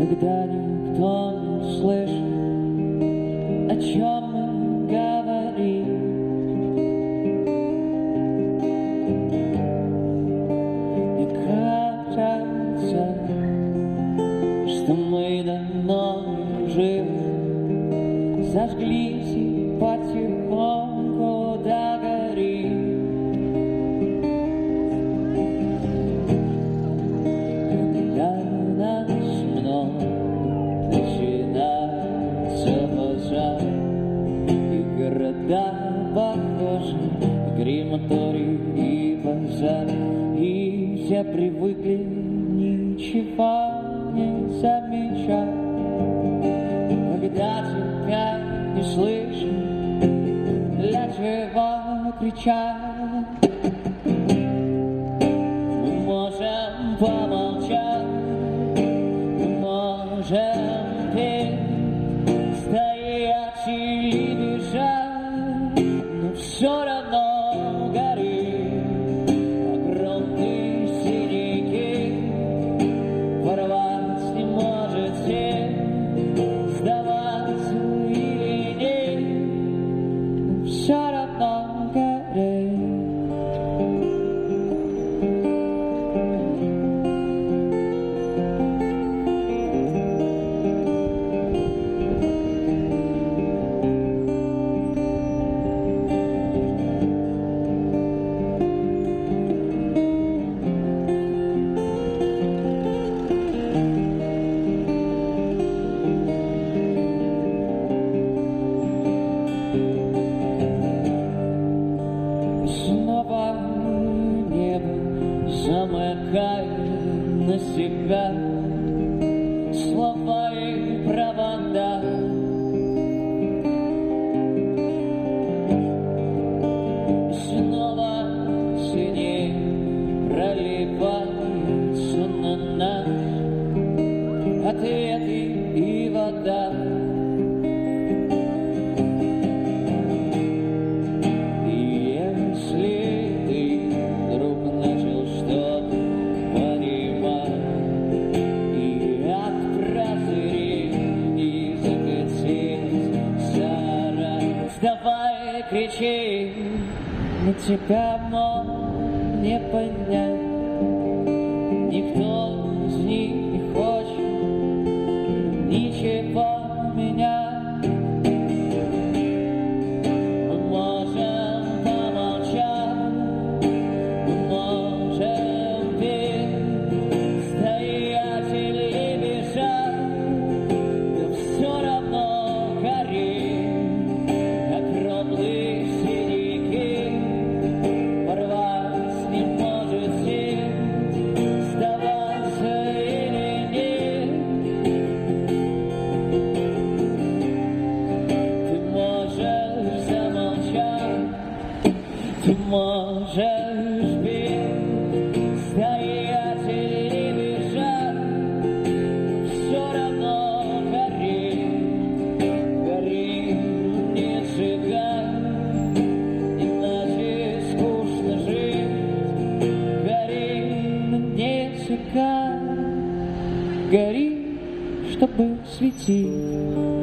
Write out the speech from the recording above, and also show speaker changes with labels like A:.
A: когда никто не слышит, о чем мы говорим. Мне кажется, что мы давно живы, зажглись и потихоньку догорим. Когда нас много, начинается пожар, и города похожи, и крематорий, и пожар, и все привыкли ничего не замечать. Когда тебя не слышно, для чего кричать? Мы можем помолчать, мы можем петь, стоять или бежать, но все равно горим. Огромные синяки порвать не можете, сдаваться или нет, но все равно горим. Снова небо замыкает на себя слова и провода. Снова синее проливается на нас ответы и вода. Давай кричи, но тебя мог не понять. Никто из них не хочет ничего менять. Мы можем помолчать, мы можем петь, стоять или бежать, но все равно горим. Огромные синяки порвать не можете, сдаваться или нет. Ты можешь замолчать, ты можешь петь, стоять или бежать, все равно горим, горим, не сжигай, иначе скучно жить. Горим, не сжигай, гори, чтобы светить.